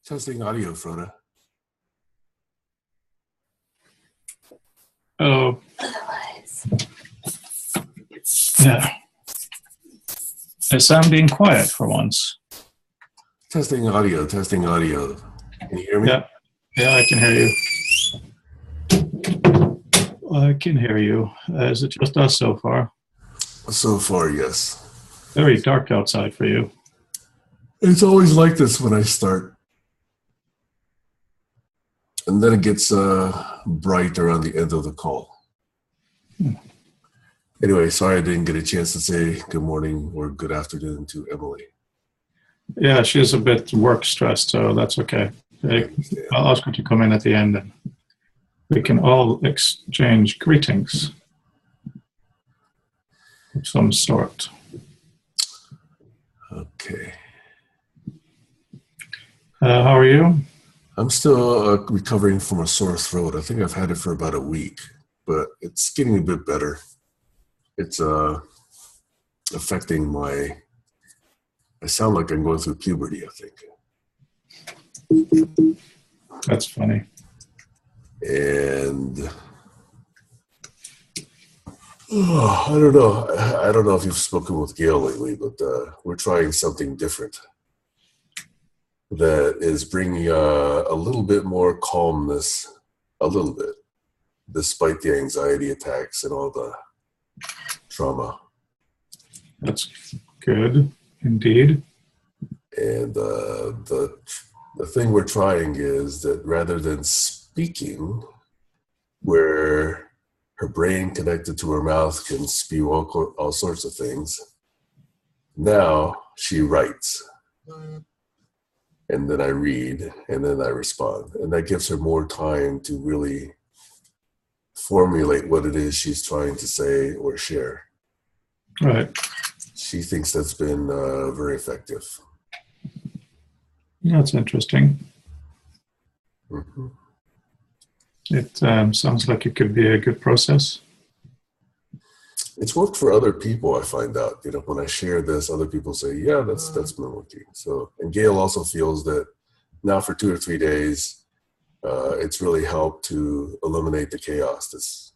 Testing audio, Frode. Oh. Otherwise. Yeah. I sound being quiet for once. Testing audio, testing audio. Can you hear me? Yeah, I can hear you. I can hear you. Is it just us so far? So far, yes. Very dark outside for you. It's always like this when I start. And then it gets bright around the end of the call. Anyway, sorry I didn't get a chance to say good morning or good afternoon to Emily. Yeah, she's a bit work stressed, so that's okay. I'll ask her to come in at the end and we can all exchange greetings of some sort. Okay. How are you? I'm still recovering from a sore throat. I think I've had it for about a week, but it's getting a bit better. It's affecting my... I sound like I'm going through puberty, I think. That's funny. And I don't know. I don't know if you've spoken with Gail lately, but we're trying something different that is bringing a little bit more calmness, a little bit, despite the anxiety attacks and all the trauma. That's good, indeed. And the thing we're trying is that rather than speaking, where her brain connected to her mouth can spew all sorts of things, now she writes. And then I read, and then I respond. And that gives her more time to really formulate what it is she's trying to say or share. Right. She thinks that's been very effective. That's interesting. Mm-hmm. It sounds like it could be a good process. It's worked for other people, I find out. You know, when I share this, other people say, yeah, that's been working. So, and Gail also feels that now for 2 or 3 days, it's really helped to eliminate the chaos that's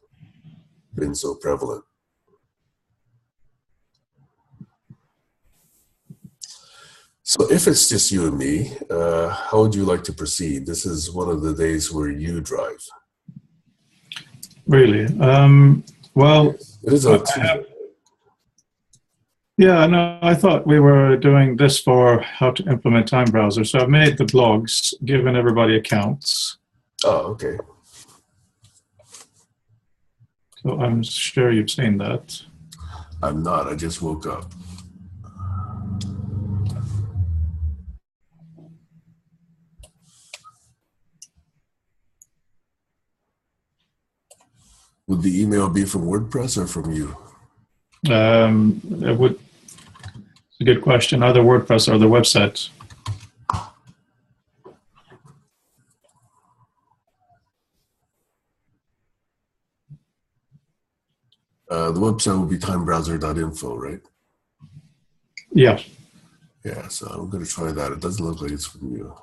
been so prevalent. So if it's just you and me, how would you like to proceed? This is one of the days where you drive. Really? Well, it is a yeah, no, I thought we were doing this for how to implement TimeBrowser. So I've made the blogs, given everybody accounts. Oh, okay. So I'm sure you've seen that. I'm not. I just woke up. Would the email be from WordPress or from you? It would. It's a good question. Either WordPress or the website. The website will be timebrowser.info, right? Yeah. Yeah, so I'm going to try that. It doesn't look like it's from you.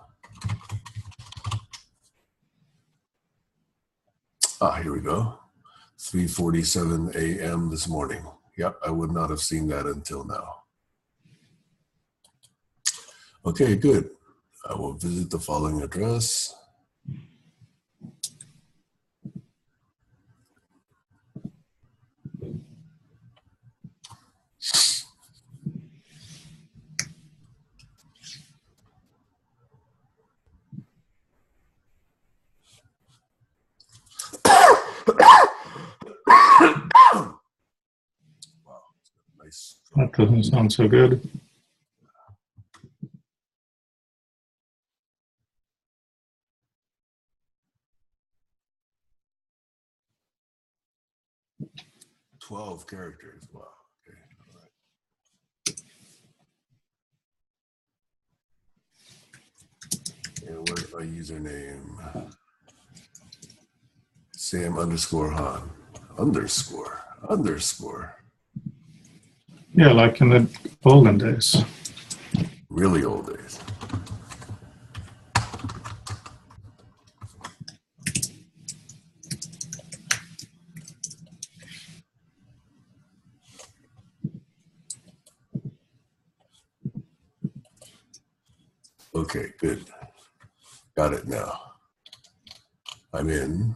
Here we go. 3:47 a.m. this morning. Yep, I would not have seen that until now. Okay, good. I will visit the following address. Wow, nice. That doesn't sound so good. "12 characters. Wow. Okay. All right. And where's my username? Sam_Han. Underscore. Yeah, like in the olden days. Really old days. Okay, good. Got it now. I'm in.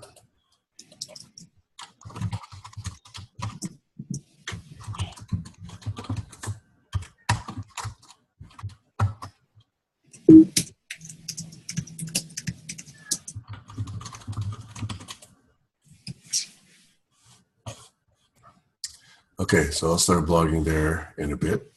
Okay, so I'll start blogging there in a bit.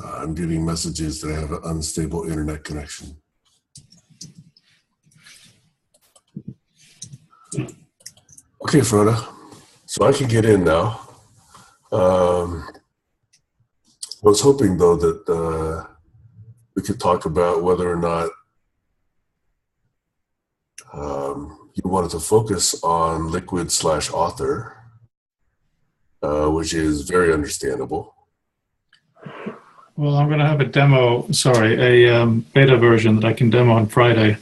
I'm getting messages that I have an unstable internet connection. Okay, Frode. So I can get in now. I was hoping, though, that we could talk about whether or not you wanted to focus on liquid/author, which is very understandable. Well, I'm going to have a beta version that I can demo on Friday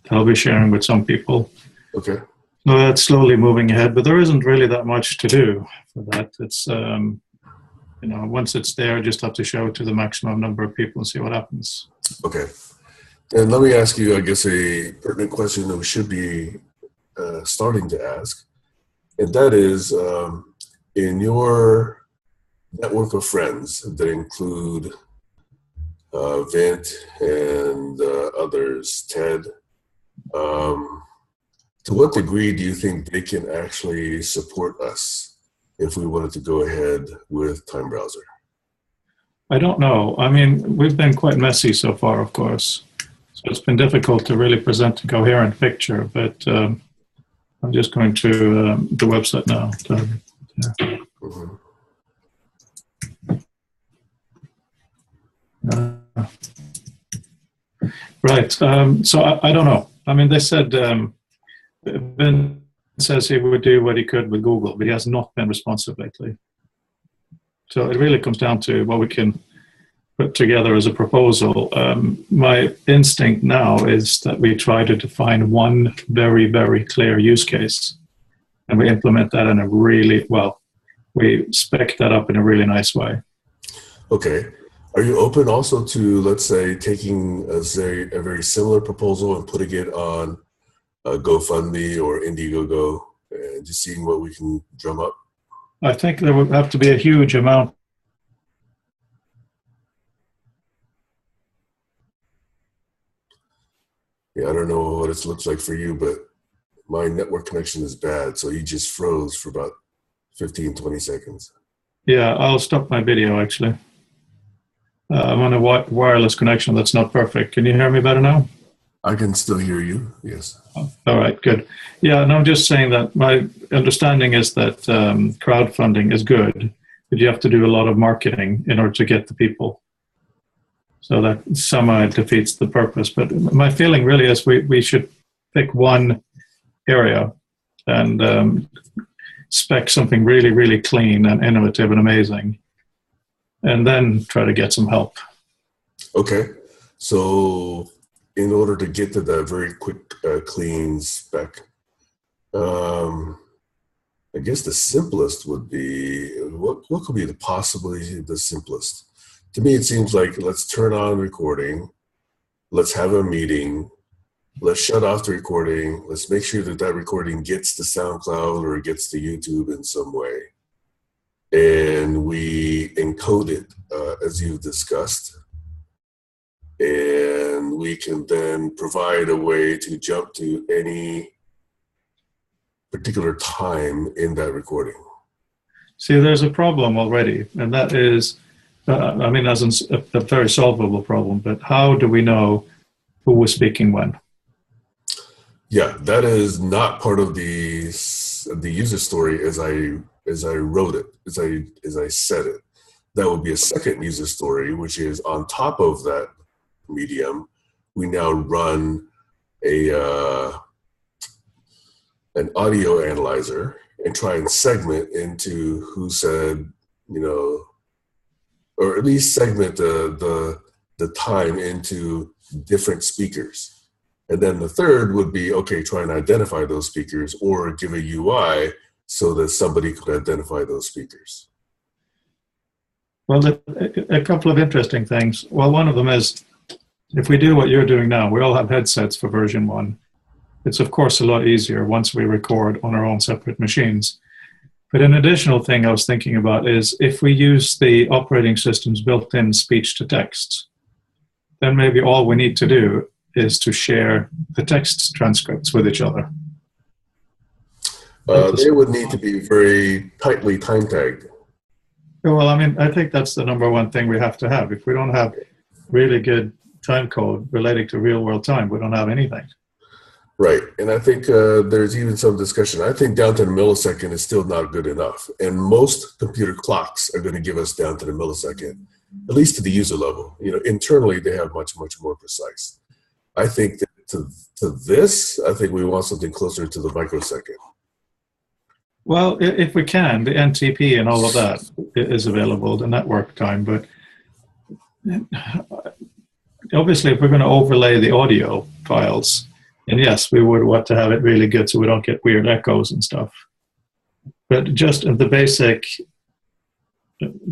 that I'll be sharing with some people. Okay. So that's slowly moving ahead, but there isn't really that much to do for that. It's, once it's there, I just have to show it to the maximum number of people and see what happens. Okay. And let me ask you, I guess, a pertinent question that we should be starting to ask. And that is, in your network of friends that include Vint and others, Ted, to what degree do you think they can actually support us if we wanted to go ahead with TimeBrowser? I don't know. I mean, we've been quite messy so far, of course. So it's been difficult to really present a coherent picture, but I'm just going to the website now. Right. So I don't know. I mean, they said Ben says he would do what he could with Google, but he has not been responsive lately. So it really comes down to what we can put together as a proposal. My instinct now is that we try to define one very, very clear use case, and we implement that in a really, we spec that up in a really nice way. Okay. Are you open also to, let's say, taking a very similar proposal and putting it on GoFundMe or Indiegogo and just seeing what we can drum up? I think there would have to be a huge amount. Yeah, I don't know what it looks like for you, but my network connection is bad, so he just froze for about 15, 20 seconds. Yeah, I'll stop my video, actually. I'm on a wireless connection that's not perfect. Can you hear me better now? I can still hear you, yes. All right, good. Yeah, and I'm just saying that my understanding is that crowdfunding is good, but you have to do a lot of marketing in order to get the people. So that somehow defeats the purpose. But my feeling really is we should pick one area and spec something really, really clean and innovative and amazing, and then try to get some help. Okay, so in order to get to that very quick, clean spec, I guess the simplest would be, what could be possibly the simplest? To me, it seems like let's turn on recording, let's have a meeting, let's shut off the recording, let's make sure that recording gets to SoundCloud or gets to YouTube in some way. And we encode it, as you've discussed. And we can then provide a way to jump to any particular time in that recording. See, there's a problem already, and that is, as a very solvable problem, but how do we know who was speaking when? Yeah, that is not part of the user story as I wrote it, as I said it. That would be a second user story, which is on top of that medium, we now run an audio analyzer and try and segment into who said, or at least segment the time into different speakers. And then the third would be, okay, try and identify those speakers or give a UI so that somebody could identify those speakers. Well, a couple of interesting things. Well, one of them is, if we do what you're doing now, we all have headsets for version 1. It's, of course, a lot easier once we record on our own separate machines. But an additional thing I was thinking about is if we use the operating system's built-in speech-to-text, then maybe all we need to do is to share the text transcripts with each other. They would need to be very tightly time-tagged. Well, I mean, I think that's the number one thing we have to have. If we don't have really good time code relating to real-world time, we don't have anything. Right, and I think there's even some discussion. I think down to the millisecond is still not good enough, and most computer clocks are going to give us down to the millisecond, at least to the user level. You know, internally they have much more precise. I think that to this, I think we want something closer to the microsecond. Well, if we can, the NTP and all of that is available, the network time, but obviously if we're going to overlay the audio files, and yes, we would want to have it really good so we don't get weird echoes and stuff. But just the basic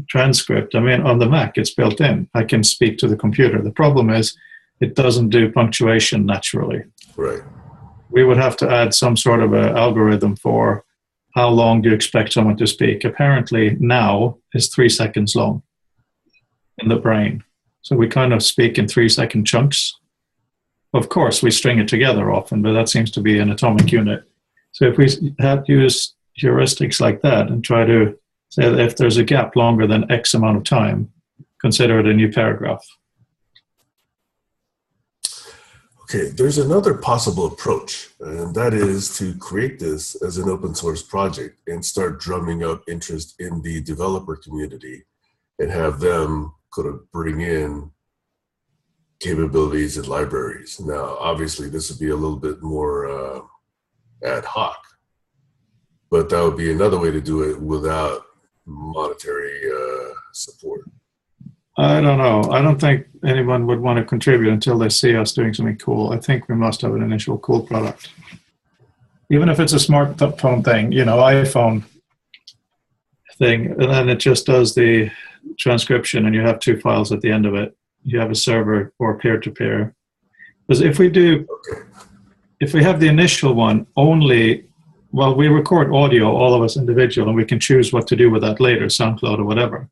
transcript, I mean, on the Mac, it's built in. I can speak to the computer. The problem is it doesn't do punctuation naturally. Right. We would have to add some sort of an algorithm for how long do you expect someone to speak. Apparently now is 3 seconds long in the brain. So we kind of speak in 3-second chunks. Of course, we string it together often, but that seems to be an atomic unit. So if we have to use heuristics like that and try to say that if there's a gap longer than X amount of time, consider it a new paragraph. Okay, there's another possible approach, and that is to create this as an open source project and start drumming up interest in the developer community and have them kind of bring in capabilities and libraries. Now, obviously, this would be a little bit more ad hoc, but that would be another way to do it without monetary support. I don't know. I don't think anyone would want to contribute until they see us doing something cool. I think we must have an initial cool product. Even if it's a smartphone thing, you know, iPhone thing, and then it just does the transcription and you have 2 files at the end of it. You have a server or peer-to-peer. Because if we have the initial one only, well, we record audio, all of us individual, and we can choose what to do with that later, SoundCloud or whatever.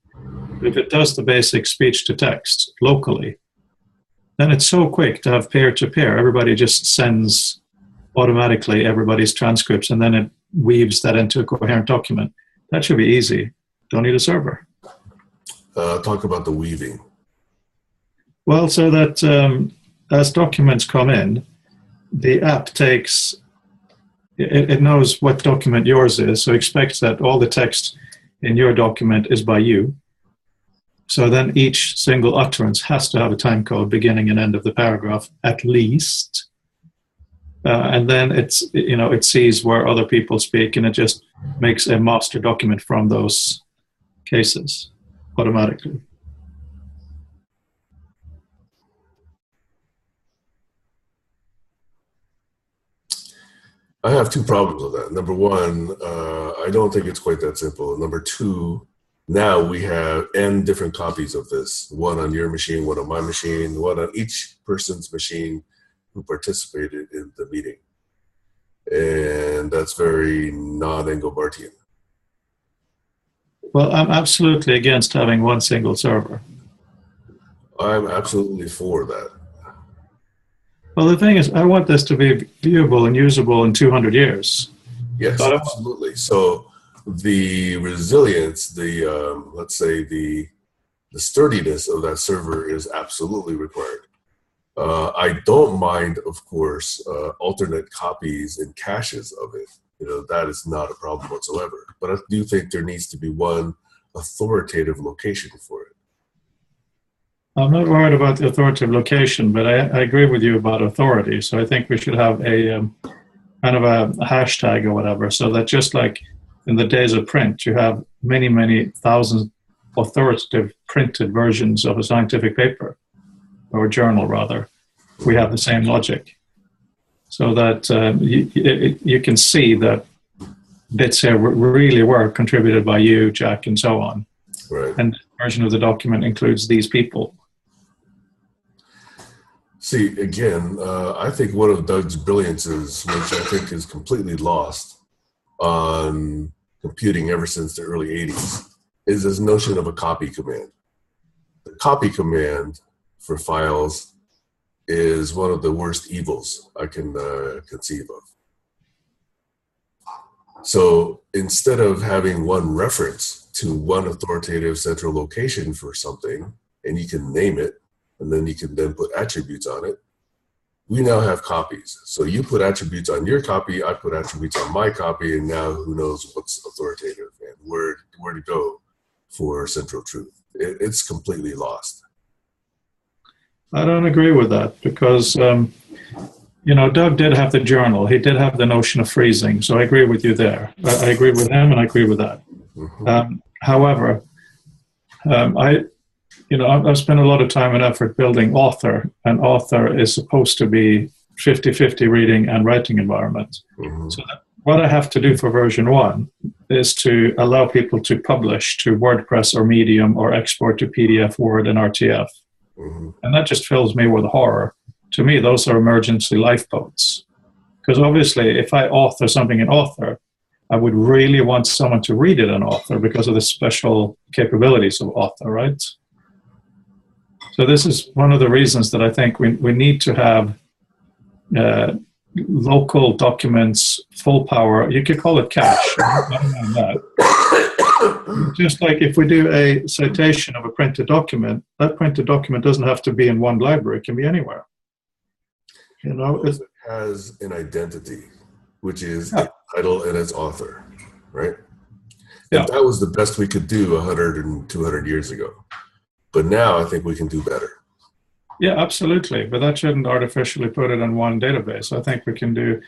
But if it does the basic speech-to-text locally, then it's so quick to have peer-to-peer. Everybody just sends automatically everybody's transcripts, and then it weaves that into a coherent document. That should be easy. Don't need a server. Talk about the weaving. Well, so that as documents come in, the app takes, it knows what document yours is, so it expects that all the text in your document is by you. So then each single utterance has to have a time code beginning and end of the paragraph, at least. And then it sees where other people speak, and it just makes a master document from those cases automatically. I have 2 problems with that. Number one, I don't think it's quite that simple. Number 2, now we have N different copies of this. 1 on your machine, 1 on my machine, 1 on each person's machine who participated in the meeting. And that's very non-Engelbartian. Well, I'm absolutely against having one single server. I'm absolutely for that. Well, the thing is, I want this to be viewable and usable in 200 years. Yes, absolutely. So the resilience, let's say the sturdiness of that server is absolutely required. I don't mind, of course, alternate copies and caches of it. You know, that is not a problem whatsoever. But I do think there needs to be one authoritative location for it. I'm not worried about the authoritative location, but I agree with you about authority. So I think we should have a kind of a hashtag or whatever, so that just like in the days of print, you have many, many thousands authoritative printed versions of a scientific paper, or a journal rather. We have the same logic. so that you can see that bits here really were contributed by you, Jack, and so on. Right. And the version of the document includes these people. See, again, I think one of Doug's brilliances, which I think is completely lost on computing ever since the early 80s, is this notion of a copy command. The copy command for files is one of the worst evils I can conceive of. So instead of having one reference to one authoritative central location for something, and you can name it, and then you can then put attributes on it, we now have copies. So you put attributes on your copy, I put attributes on my copy, and now who knows what's authoritative and where to go for central truth. It's completely lost. I don't agree with that because, Doug did have the journal. He did have the notion of freezing. So I agree with you there. I agree with him and I agree with that. Mm-hmm. However, I've spent a lot of time and effort building Author, and Author is supposed to be 50-50 reading and writing environment. Mm-hmm. So what I have to do for version 1 is to allow people to publish to WordPress or Medium or export to PDF, Word, and RTF. Mm-hmm. And that just fills me with horror. To me, those are emergency lifeboats. Because obviously, if I author something in Author, I would really want someone to read it in Author because of the special capabilities of Author, right? So this is one of the reasons that I think we need to have local documents, full power. You could call it cache. I don't know that. Just like if we do a citation of a printed document, that printed document doesn't have to be in one library. It can be anywhere. It has an identity, which is its title and its author, right? And that was the best we could do 100 and 200 years ago. But now I think we can do better. Yeah, absolutely. But that shouldn't artificially put it in one database. I think we can do,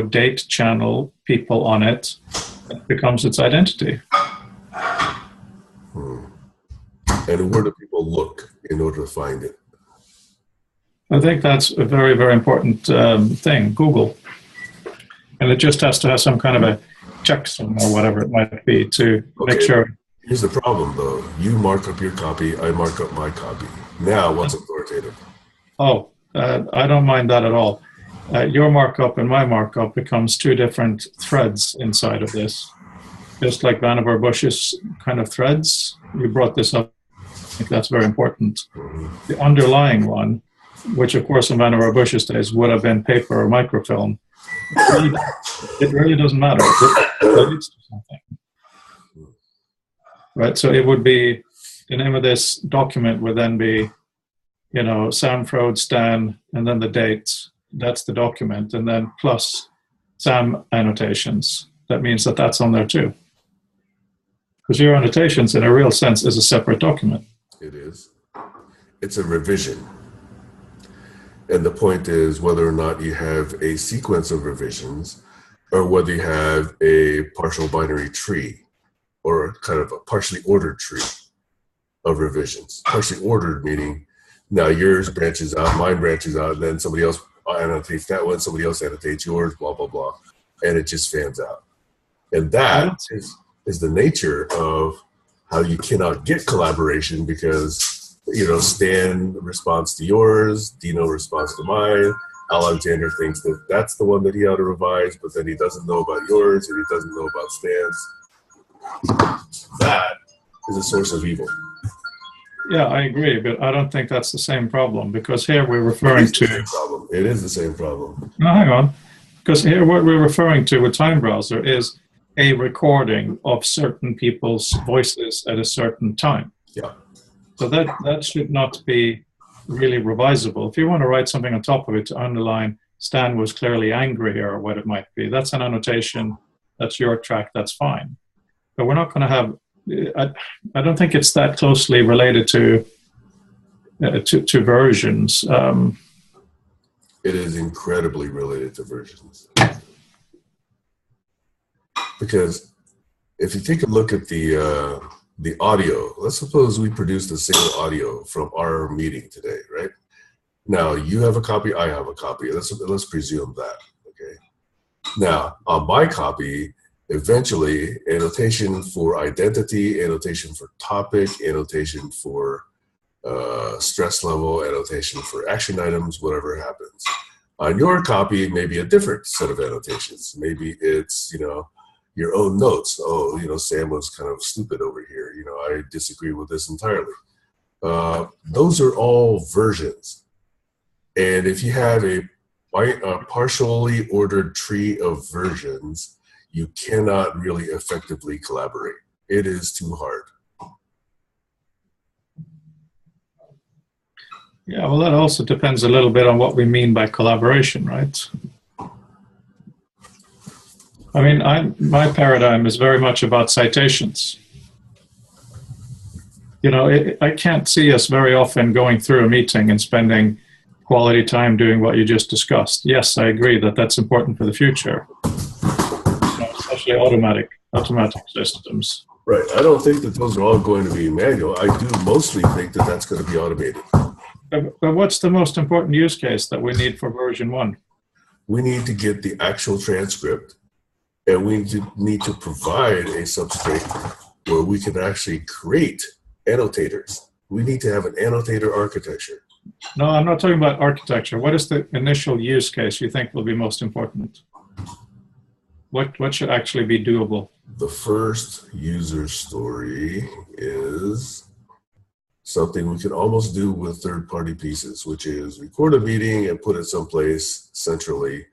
date channel people on it. It becomes its identity. And where do people look in order to find it? I think that's a very, very important thing, Google. And it just has to have some kind of a checksum or whatever it might be to make sure. Here's the problem, though. You mark up your copy, I mark up my copy. Now, what's authoritative? Oh, I don't mind that at all. Your markup and my markup becomes two different threads inside of this. Just like Vannevar Bush's kind of threads. You brought this up. I think that's very important. Mm-hmm. The underlying one, which of course in Vannevar Bush's days would have been paper or microfilm, it really doesn't matter. It leads to something. Right, so it would be, the name of this document would then be, Sam, Frode, Stan, and then the date. That's the document, and then plus Sam annotations. That means that that's on there too. Because your annotations, in a real sense, is a separate document. It is. It's a revision. And the point is whether or not you have a sequence of revisions or whether you have a partial binary tree or kind of a partially ordered tree of revisions. Partially ordered meaning now yours branches out, mine branches out, and then somebody else annotates that one, somebody else annotates yours, blah, blah, blah. And it just fans out. And that is the nature of how you cannot get collaboration because, Stan responds to yours, Dino responds to mine, Alexander thinks that that's the one that he ought to revise, but then he doesn't know about yours and he doesn't know about Stan's. That is a source of evil. Yeah, I agree, but I don't think that's the same problem because here we're referring to... It is the same problem. No, hang on. Because here what we're referring to with TimeBrowser is a recording of certain people's voices at a certain time. Yeah. So that should not be really revisable. If you want to write something on top of it to underline Stan was clearly angry here or what it might be, that's an annotation, that's your track, that's fine. But we're not going to have... I don't think it's that closely related to versions. It is incredibly related to versions. Because if you take a look at the audio, let's suppose we produced a single audio from our meeting today, right? Now, you have a copy, I have a copy. Let's presume that. Now, on my copy, eventually, annotation for identity, annotation for topic, annotation for stress level, annotation for action items, whatever happens. On your copy, maybe a different set of annotations. Maybe it's, your own notes. Oh, Sam was kind of stupid over here. I disagree with this entirely. Those are all versions. And if you have a partially ordered tree of versions, you cannot really effectively collaborate. It is too hard. Yeah, well, that also depends a little bit on what we mean by collaboration, right? I mean, my paradigm is very much about citations. I can't see us very often going through a meeting and spending quality time doing what you just discussed. Yes, I agree that that's important for the future, especially automatic systems. Right. I don't think that those are all going to be manual. I do mostly think that that's going to be automated. But what's the most important use case that we need for version 1? We need to get the actual transcript, and we need to provide a substrate where we can actually create annotators. We need to have an annotator architecture. No, I'm not talking about architecture. What is the initial use case you think will be most important? What should actually be doable? The first user story is something we can almost do with third-party pieces, which is record a meeting and put it someplace centrally,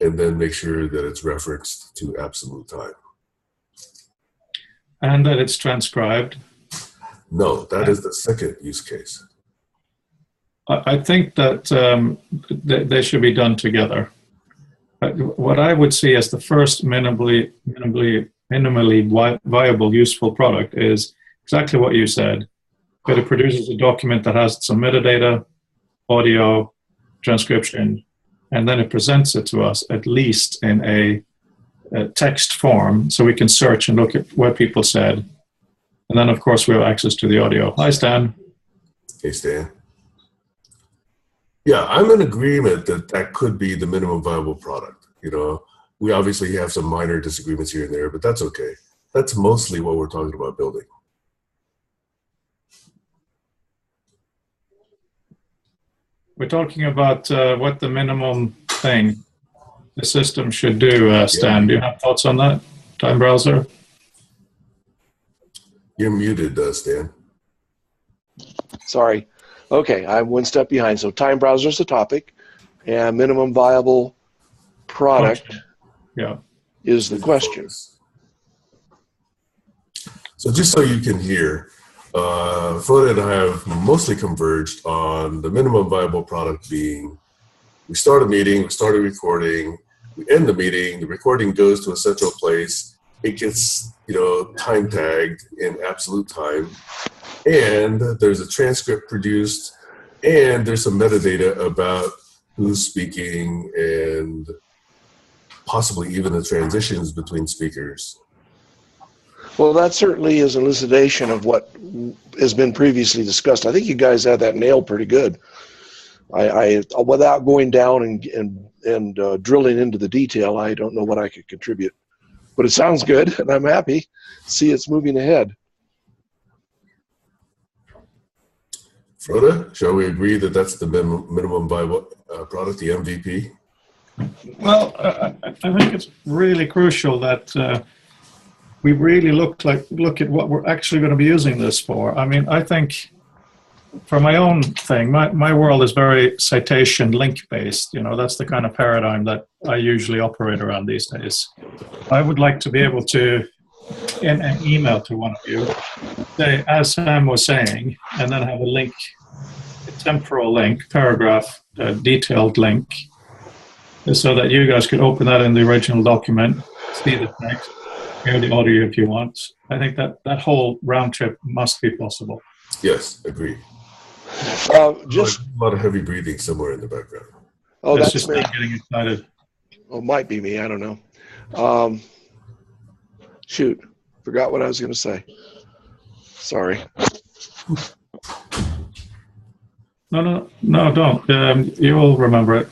and then make sure that it's referenced to absolute time. And that it's transcribed. No, that is the second use case. I think that they should be done together. What I would see as the first minimally viable, useful product is exactly what you said. But it produces a document that has some metadata, audio, transcription, and then it presents it to us, at least in a text form, so we can search and look at what people said. And then, of course, we have access to the audio. Hi, Stan. Hey, Stan. Yeah, I'm in agreement that that could be the minimum viable product. We obviously have some minor disagreements here and there, but that's okay. That's mostly what we're talking about building. We're talking about what the minimum thing the system should do, Stan. Do you have thoughts on that, TimeBrowser? You're muted, Stan. Sorry. Okay, I'm one step behind. So TimeBrowser is the topic, and minimum viable product is the question. So just so you can hear, Frode and I have mostly converged on the minimum viable product being, we start a meeting, we start a recording, we end the meeting, the recording goes to a central place, it gets time tagged in absolute time, and there's a transcript produced, and there's some metadata about who's speaking and possibly even the transitions between speakers. Well, that certainly is an elucidation of what has been previously discussed. I think you guys had that nailed pretty good. I without going down and drilling into the detail, I don't know what I could contribute. But it sounds good, and I'm happy to see it's moving ahead. Frode, shall we agree that that's the minimum viable product, the MVP? Well, I think it's really crucial that we really look at what we're actually going to be using this for. I mean, I think for my own thing, my world is very citation link-based. That's the kind of paradigm that I usually operate around these days. I would like to be able to, in an email to one of you, say, as Sam was saying, and then have a link, a temporal link, paragraph, a detailed link, so that you guys could open that in the original document, see the text, hear the audio if you want. I think that whole round trip must be possible. Yes, agree. Just a lot of heavy breathing somewhere in the background. Oh, That's that's just me. me getting excited. Oh, might be me. I don't know. Shoot, forgot what I was going to say. Sorry. No, don't. You will remember it.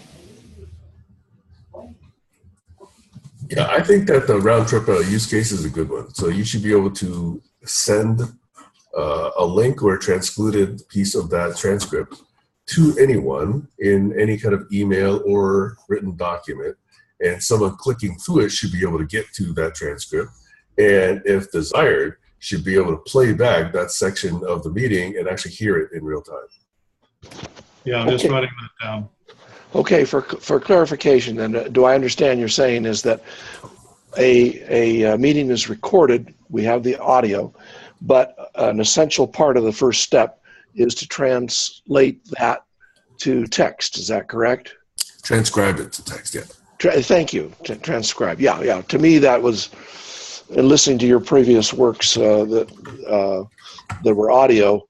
Yeah, I think that the round trip use case is a good one. So you should be able to send a link or a transcluded piece of that transcript to anyone in any kind of email or written document. And someone clicking through it should be able to get to that transcript. And if desired, should be able to play back that section of the meeting and actually hear it in real time. Yeah, I'm just writing that down. Okay, for clarification, then, do I understand you're saying is that a meeting is recorded, we have the audio, but an essential part of the first step is to translate that to text. Is that correct? Transcribe it to text, yeah. Thank you. Transcribe. Yeah. To me, that was, listening to your previous works that were audio,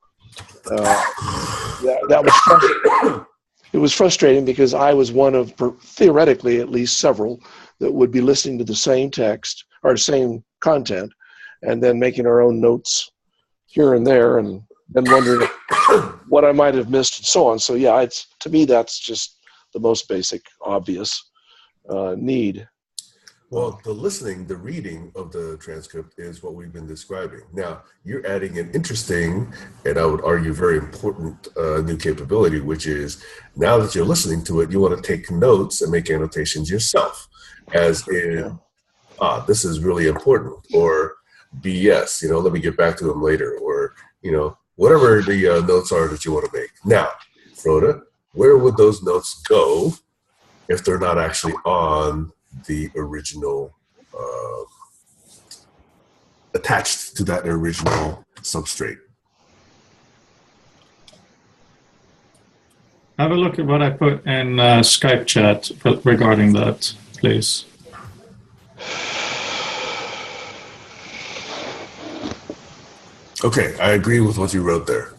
that was frustrating. It was frustrating because I was one of, theoretically, at least several that would be listening to the same text or same content and then making our own notes here and there and then wondering what I might have missed and so on. So yeah, to me, that's just the most basic, obvious need. Well, the listening, the reading of the transcript is what we've been describing. Now, you're adding an interesting, and I would argue very important new capability, which is now that you're listening to it, you want to take notes and make annotations yourself, as in, this is really important, or BS, let me get back to them later, or, whatever the notes are that you want to make. Now, Frode, where would those notes go if they're not actually on the original, attached to that original substrate? Have a look at what I put in Skype chat regarding that, please. Okay, I agree with what you wrote there.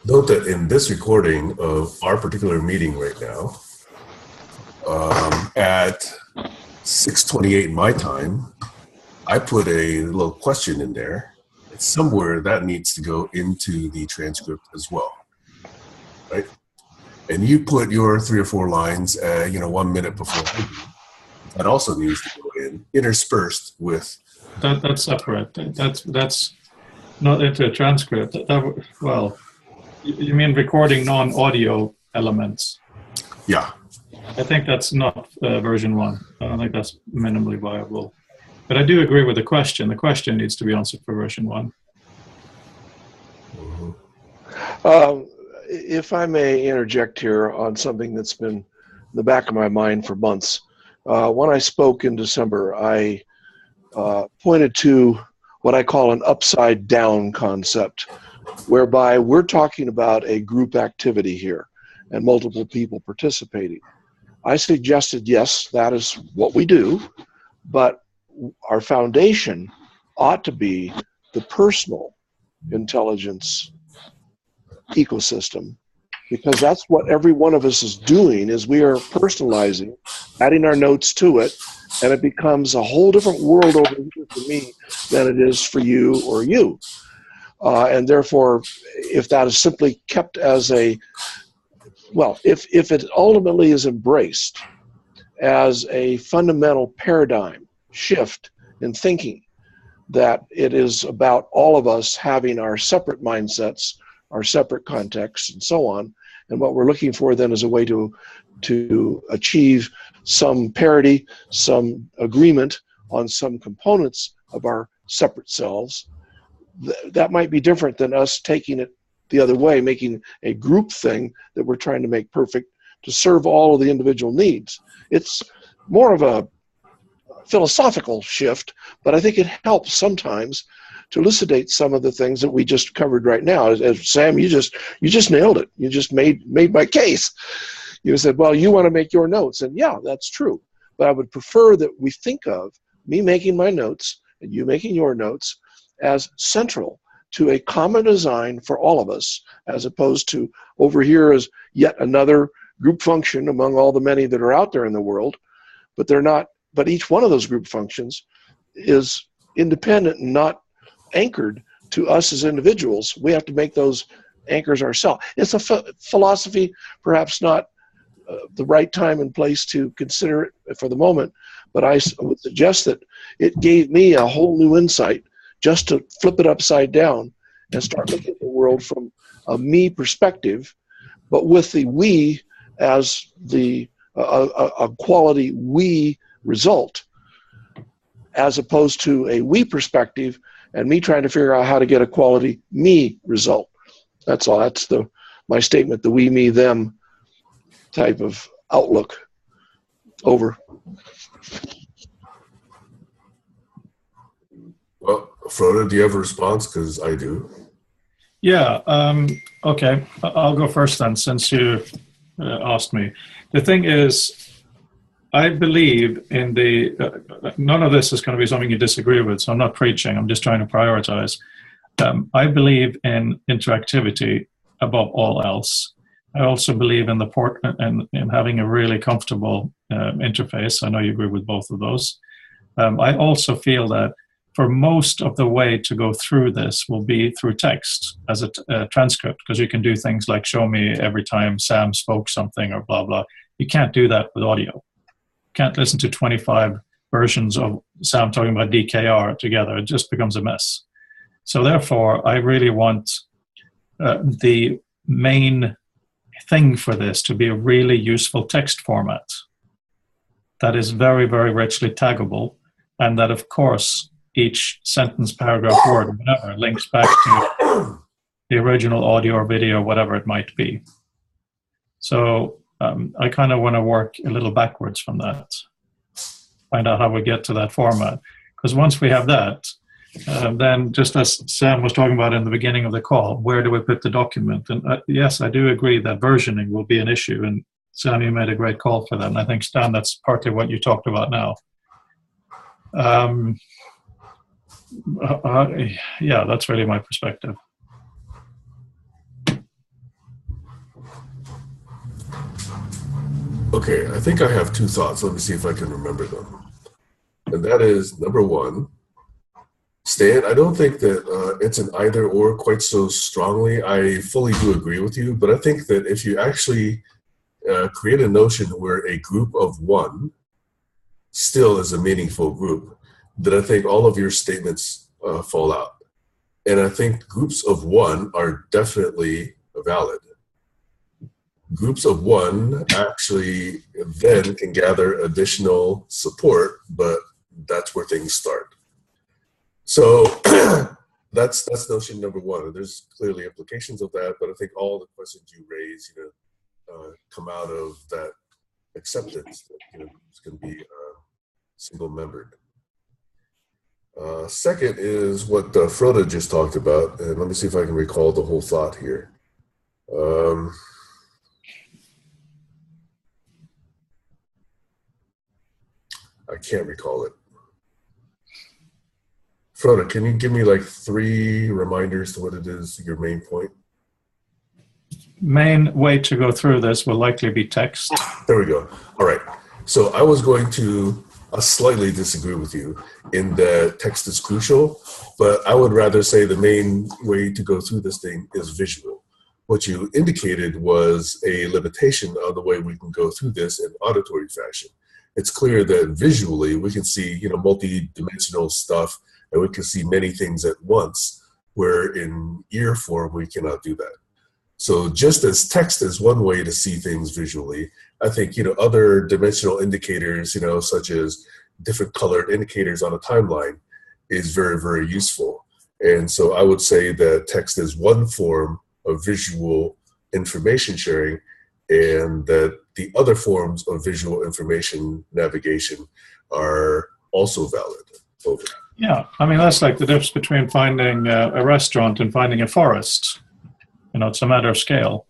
Note that in this recording of our particular meeting right now, at 6:28 my time, I put a little question in there. It's somewhere that needs to go into the transcript as well, right? And you put your 3 or 4 lines, 1 minute before. That also needs to go in, interspersed with. That's separate. That's not into a transcript. Well, you mean recording non-audio elements? Yeah. I think that's not version 1. I don't think that's minimally viable. But I do agree with the question. The question needs to be answered for version 1. Mm-hmm. If I may interject here on something that's been in the back of my mind for months. When I spoke in December, I pointed to what I call an upside down concept, whereby we're talking about a group activity here and multiple people participating. I suggested, yes, that is what we do, but our foundation ought to be the personal intelligence ecosystem, because that's what every one of us is doing, is we are personalizing, adding our notes to it, and it becomes a whole different world over here for me than it is for you or you. And therefore, if that is simply kept as if it ultimately is embraced as a fundamental paradigm shift in thinking, that it is about all of us having our separate mindsets, our separate contexts, and so on, and what we're looking for then is a way to achieve some parity, some agreement on some components of our separate selves. That might be different than us taking it the other way, making a group thing that we're trying to make perfect to serve all of the individual needs. It's more of a philosophical shift, but I think it helps sometimes to elucidate some of the things that we just covered right now. As Sam, you just nailed it. You just made my case. You said, well, you want to make your notes, and yeah, that's true. But I would prefer that we think of me making my notes and you making your notes as central to a common design for all of us, as opposed to over here as yet another group function among all the many that are out there in the world, but they're not, but each one of those group functions is independent and not anchored to us as individuals. We have to make those anchors ourselves. It's a philosophy, perhaps not the right time and place to consider it for the moment, but I would suggest that it gave me a whole new insight just to flip it upside down and start looking at the world from a me perspective, but with the we as the a quality we result, as opposed to a we perspective and me trying to figure out how to get a quality me result. That's all. That's my statement, the we, me, them type of outlook. Over. Well, Frode, do you have a response? Because I do. Yeah, okay. I'll go first then, since you asked me. The thing is, I believe in none of this is going to be something you disagree with, so I'm not preaching, I'm just trying to prioritize. I believe in interactivity above all else. I also believe in in having a really comfortable interface. I know you agree with both of those. I also feel that for most of the way to go through this will be through text as a transcript, because you can do things like show me every time Sam spoke something or blah, blah. You can't do that with audio. You can't listen to 25 versions of Sam talking about DKR together. It just becomes a mess. So therefore, I really want the main thing for this to be a really useful text format that is very, very richly taggable, and that, of course, each sentence, paragraph, word, whatever, links back to the original audio or video, whatever it might be. So I kind of want to work a little backwards from that, find out how we get to that format. Because once we have that, then just as Sam was talking about in the beginning of the call, where do we put the document? And yes, I do agree that versioning will be an issue. And Sam, you made a great call for that. And I think, Stan, that's partly what you talked about now. Yeah, that's really my perspective. Okay, I think I have two thoughts. Let me see if I can remember them. And that is, number one, Stan, I don't think that it's an either or quite so strongly. I fully do agree with you, but I think that if you actually create a notion where a group of one still is a meaningful group, then I think all of your statements fall out. And I think groups of one are definitely valid. Groups of one actually then can gather additional support, but that's where things start. So that's notion number one. And there's clearly implications of that, but I think all the questions you raise, come out of that acceptance that it's going to be single-membered. Second is what Frode just talked about, and let me see if I can recall the whole thought here. I can't recall it. Frode, can you give me like 3 reminders to what it is, your main point? Main way to go through this will likely be text. There we go. All right. So I was going to slightly disagree with you in that text is crucial, but I would rather say the main way to go through this thing is visual. What you indicated was a limitation on the way we can go through this in auditory fashion. It's clear that visually we can see, multi-dimensional stuff, and we can see many things at once, where in ear form we cannot do that. So just as text is one way to see things visually, I think, other dimensional indicators, such as different colored indicators on a timeline is very, very useful. And so I would say that text is one form of visual information sharing, and that the other forms of visual information navigation are also valid. Over. Yeah, I mean, that's like the difference between finding a restaurant and finding a forest. It's a matter of scale.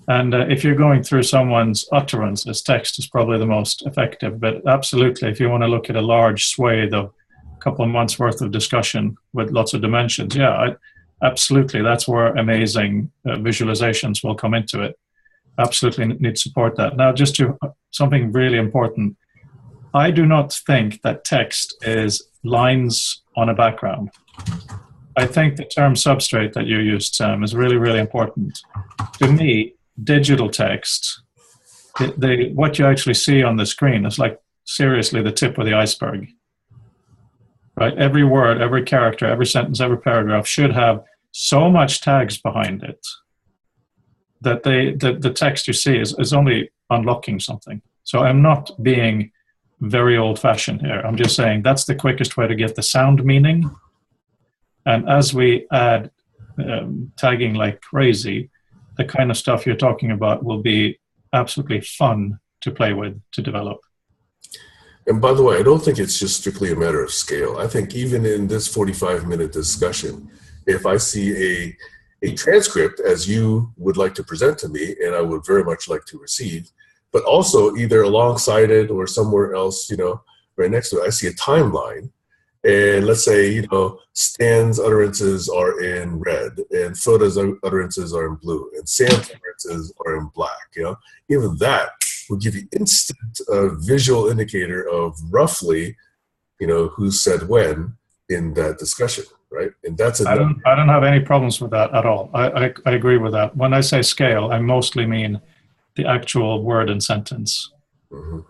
And if you're going through someone's utterances, text is probably the most effective. But absolutely, if you want to look at a large swathe of a couple of months worth of discussion with lots of dimensions, yeah, absolutely, that's where amazing visualizations will come into it. Absolutely need to support that. Now, just to something really important, I do not think that text is lines on a background. I think the term substrate that you used, Sam, is really, really important. To me, digital text, what you actually see on the screen is like seriously the tip of the iceberg. Right? Every word, every character, every sentence, every paragraph should have so much tags behind it that the text you see is only unlocking something. So I'm not being very old-fashioned here. I'm just saying that's the quickest way to get the sound meaning. And as we add tagging like crazy, the kind of stuff you're talking about will be absolutely fun to play with, to develop. And by the way, I don't think it's just strictly a matter of scale. I think even in this 45-minute discussion, if I see a transcript as you would like to present to me, and I would very much like to receive, but also either alongside it or somewhere else, right next to it, I see a timeline. And let's say, Stan's utterances are in red, and Frode's utterances are in blue, and Sam's utterances are in black. Even that will give you instant visual indicator of roughly, who said when in that discussion, right? And that's I don't have any problems with that at all. I agree with that. When I say scale, I mostly mean the actual word and sentence. Mm-hmm.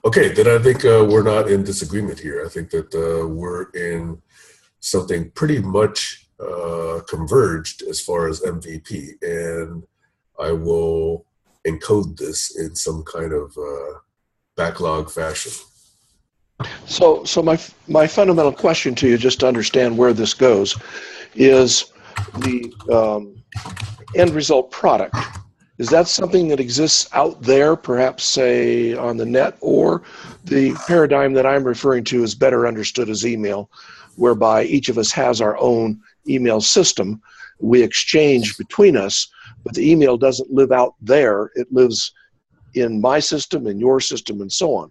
Okay, then I think we're not in disagreement here. I think that we're in something pretty much converged as far as MVP, and I will encode this in some kind of backlog fashion. So my fundamental question to you, just to understand where this goes, is the end result product. Is that something that exists out there, perhaps, say, on the net, or the paradigm that I'm referring to is better understood as email, whereby each of us has our own email system. We exchange between us, but the email doesn't live out there. It lives in my system, in your system, and so on.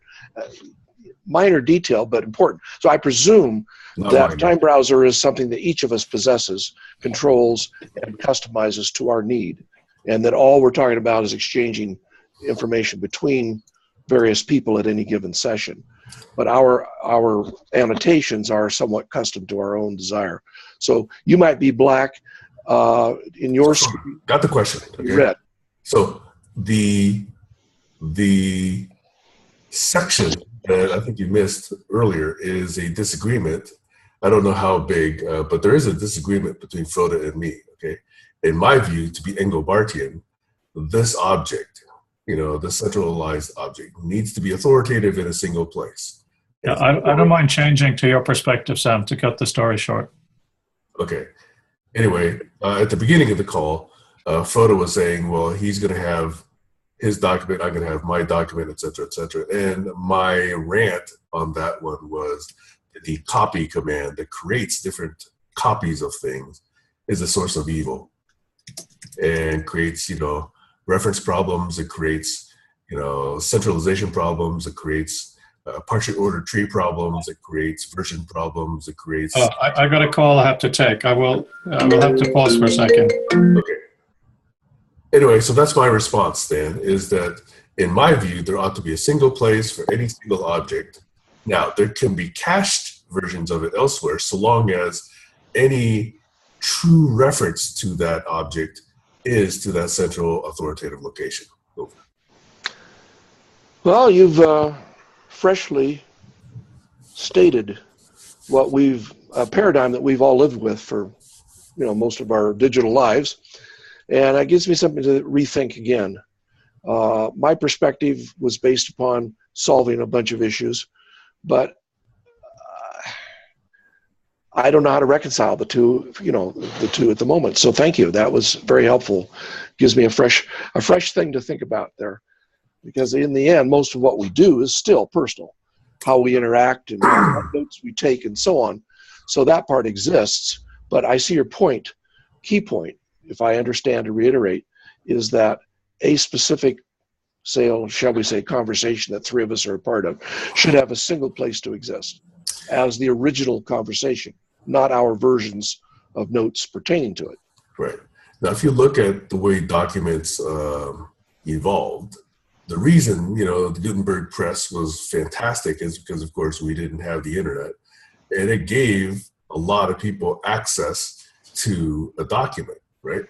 Minor detail, but important. So I presume that TimeBrowser is something that each of us possesses, controls, and customizes to our need. And that all we're talking about is exchanging information between various people at any given session. But our annotations are somewhat custom to our own desire. So you might be black in your screen. Got the question. Okay. Red. So the section that I think you missed earlier is a disagreement. I don't know how big, but there is a disagreement between Frode and me, okay? In my view, to be Engelbartian, this object, the centralized object, needs to be authoritative in a single place. Yeah, I don't mind changing to your perspective, Sam, to cut the story short. Okay. Anyway, at the beginning of the call, Frode was saying, well, he's going to have his document, I'm going to have my document, et cetera, et cetera. And my rant on that one was the copy command that creates different copies of things is a source of evil. And creates, reference problems. It creates, centralization problems. It creates partially ordered tree problems. It creates version problems. It creates. I got a call I have to take. I will have to pause for a second. Okay. Anyway, so that's my response, Stan, is that in my view, there ought to be a single place for any single object. Now, there can be cached versions of it elsewhere, so long as any true reference to that object is to that central authoritative location. Over. Well, you've freshly stated what a paradigm that we've all lived with for, most of our digital lives. And it gives me something to rethink again. My perspective was based upon solving a bunch of issues, but I don't know how to reconcile the two, the two at the moment. So thank you. That was very helpful. Gives me a fresh thing to think about there. Because in the end, most of what we do is still personal. How we interact and what notes we take and so on. So that part exists. But I see your point, key point, if I understand to reiterate, is that a specific shall we say, conversation that three of us are a part of should have a single place to exist as the original conversation, not our versions of notes pertaining to it. Right. Now, if you look at the way documents evolved, the reason, the Gutenberg press was fantastic is because, of course, we didn't have the internet. And it gave a lot of people access to a document, right?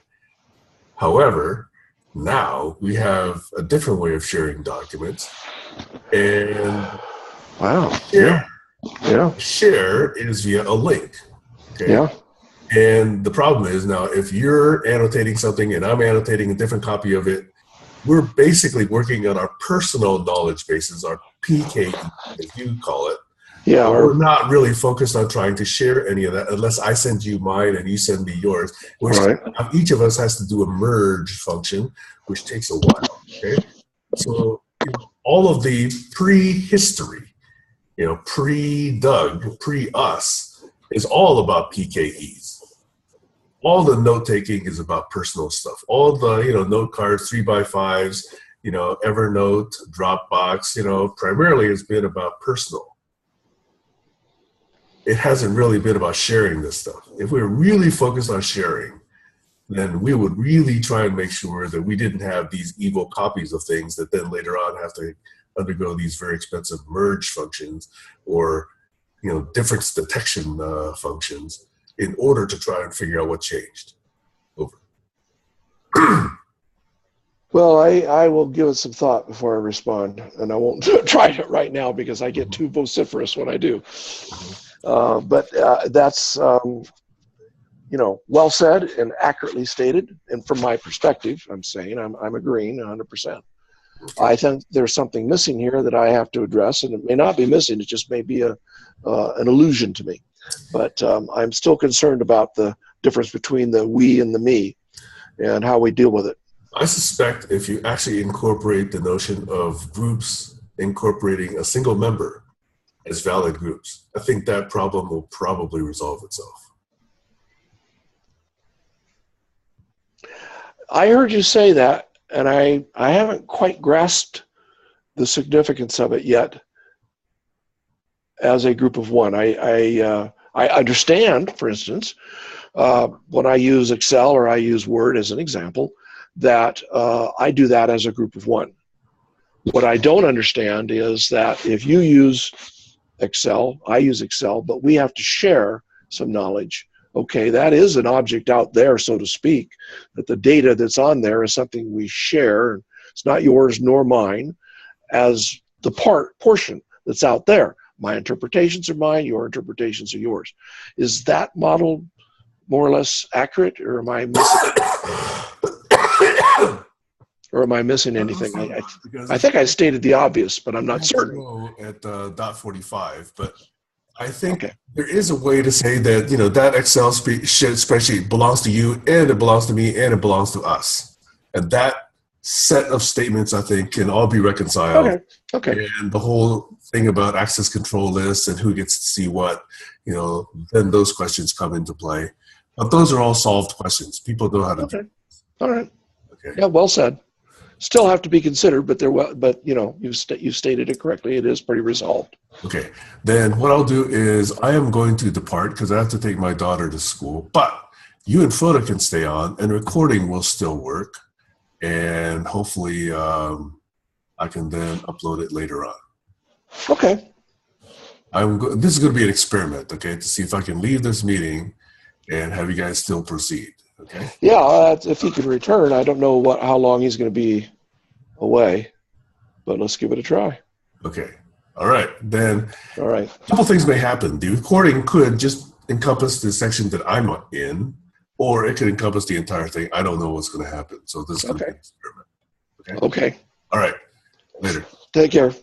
However, now we have a different way of sharing documents. And wow. Share is via a link. Okay. Yeah. And the problem is now, if you're annotating something and I'm annotating a different copy of it, we're basically working on our personal knowledge bases, our PKE, as you call it. Yeah. We're not really focused on trying to share any of that unless I send you mine and you send me yours. Right. Each of us has to do a merge function, which takes a while. Okay. So all of the prehistory, pre-Doug, pre-us, is all about PKEs. All the note-taking is about personal stuff. All the, note cards, 3x5s, Evernote, Dropbox, primarily has been about personal. It hasn't really been about sharing this stuff. If we were really focused on sharing, then we would really try and make sure that we didn't have these evil copies of things that then later on have to undergo these very expensive merge functions or, difference detection functions in order to try and figure out what changed. Over. Well, I will give it some thought before I respond, and I won't try it right now because I get too vociferous when I do. But that's, well said and accurately stated. And from my perspective, I'm saying I'm agreeing 100%. I think there's something missing here that I have to address, and it may not be missing. It just may be an illusion to me. But I'm still concerned about the difference between the we and the me and how we deal with it. I suspect if you actually incorporate the notion of groups incorporating a single member as valid groups, I think that problem will probably resolve itself. I heard you say that, and I haven't quite grasped the significance of it yet as a group of one. I understand, for instance, when I use Excel or I use Word as an example, that I do that as a group of one. What I don't understand is that if you use Excel, I use Excel, but we have to share some knowledge. Okay, that is an object out there, so to speak, that the data that's on there is something we share. It's not yours nor mine as the portion that's out there. My interpretations are mine, your interpretations are yours. Is that model more or less accurate, or am I missing or am I missing anything? I think I stated the obvious, but I'm not certain. At dot 45, but I think there is a way to say that, that Excel spreadsheet belongs to you, and it belongs to me, and it belongs to us. And that set of statements, I think, can all be reconciled. Okay. And the whole thing about access control lists and who gets to see what, then those questions come into play. But those are all solved questions. People know how to do it. All right. Okay. Yeah, well said. Still have to be considered, but you stated it correctly. It is pretty resolved. Okay. Then what I'll do is I am going to depart because I have to take my daughter to school. But you and Frode can stay on, and recording will still work. And hopefully I can then upload it later on. Okay. This is going to be an experiment, okay, to see if I can leave this meeting and have you guys still proceed. Okay. Yeah, if he can return, I don't know how long he's going to be away, but let's give it a try. Okay. All right. Then all right. A couple things may happen. The recording could just encompass the section that I'm in, or it could encompass the entire thing. I don't know what's going to happen. So this is going to be an experiment. Okay. Okay. All right. Later. Take care.